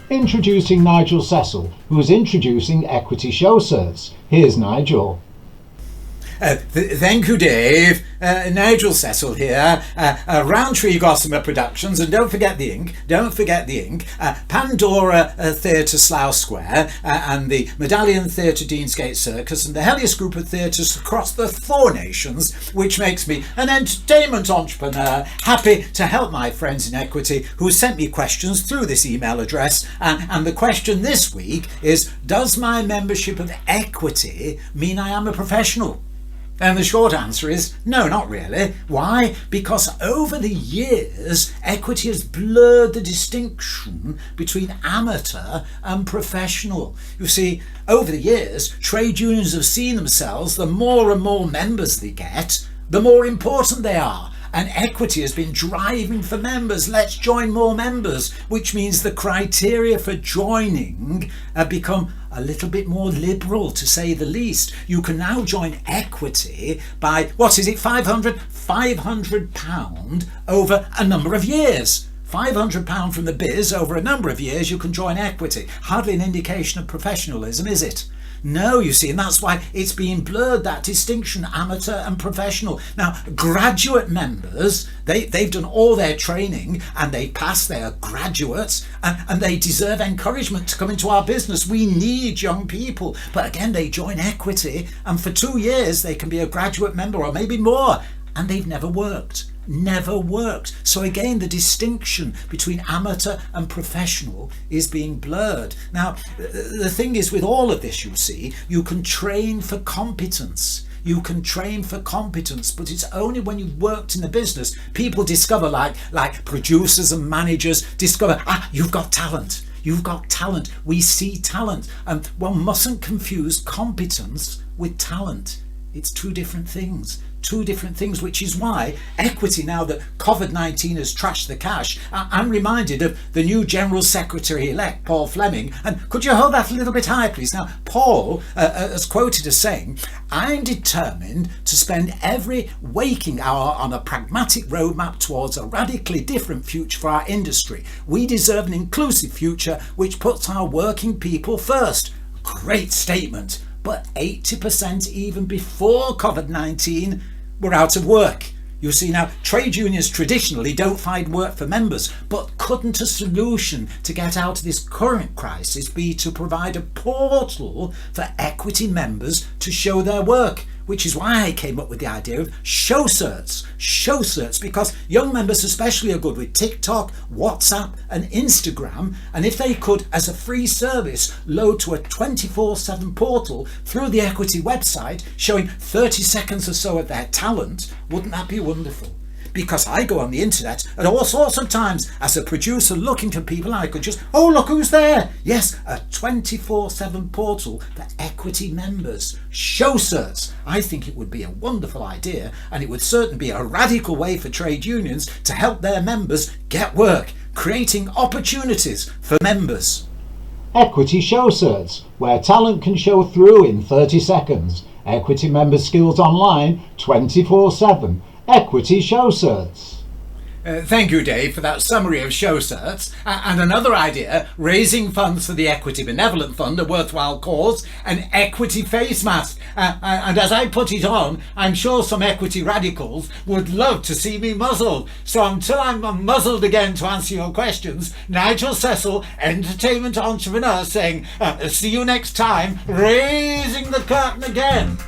Introducing Nigel Cecil, who is introducing Equity Showcerts. Here's Nigel. Thank you, Dave. Nigel Cecil here. Roundtree Gossamer Productions, and don't forget the ink. Pandora Theatre Slough Square, and the Medallion Theatre Deansgate Circus, and the Helios Group of Theatres across the 4 nations, which makes me an entertainment entrepreneur, happy to help my friends in Equity who sent me questions through this email address. And the question this week is, does my membership of Equity mean I am a professional? And the short answer is no, not really. Why? Because over the years, Equity has blurred the distinction between amateur and professional. You see, over the years, trade unions have seen themselves, the more and more members they get, the more important they are. And Equity has been driving for members. Let's join more members, which means the criteria for joining have become a little bit more liberal, to say the least. You can now join Equity by, £500 over a number of years. £500 from the biz over a number of years, you can join Equity. Hardly an indication of professionalism, is it? No, you see, and that's why it's being blurred, that distinction, amateur and professional. Now, graduate members, they've done all their training and they passed, they are graduates, and they deserve encouragement to come into our business. We need young people. But again, they join Equity, and for 2 years they can be a graduate member or maybe more, and they've never worked. So again, the distinction between amateur and professional is being blurred. Now, the thing is, with all of this, you see, you can train for competence. But it's only when you've worked in the business, people discover, like producers and managers discover, you've got talent. We see talent. And one mustn't confuse competence with talent. It's two different things, which is why Equity, now that COVID-19 has trashed the cash, I'm reminded of the new General Secretary-elect, Paul Fleming. And could you hold that a little bit higher, please? Now, Paul is quoted as saying, "I'm determined to spend every waking hour on a pragmatic roadmap towards a radically different future for our industry. We deserve an inclusive future which puts our working people first." Great statement. But 80% even before COVID-19 were out of work. You see, now, trade unions traditionally don't find work for members, but couldn't a solution to get out of this current crisis be to provide a portal for Equity members to show their work? Which is why I came up with the idea of Showcerts, because young members especially are good with TikTok, WhatsApp and Instagram, and if they could, as a free service, load to a 24/7 portal through the Equity website showing 30 seconds or so of their talent, wouldn't that be wonderful? Because I go on the internet at all sorts of times as a producer looking for people, and I could just, look who's there. Yes, a 24/7 portal for Equity members. Showcerts. I think it would be a wonderful idea, and it would certainly be a radical way for trade unions to help their members get work, creating opportunities for members. Equity Showcerts, where talent can show through in 30 seconds. Equity member skills online 24/7. Equity Showcerts. Thank you, Dave, for that summary of Showcerts. And another idea, raising funds for the Equity Benevolent Fund, a worthwhile cause, an Equity face mask. And as I put it on, I'm sure some Equity radicals would love to see me muzzled. So until I'm muzzled again to answer your questions, Nigel Cecil, Entertainment Entrepreneur, saying, see you next time, raising the curtain again.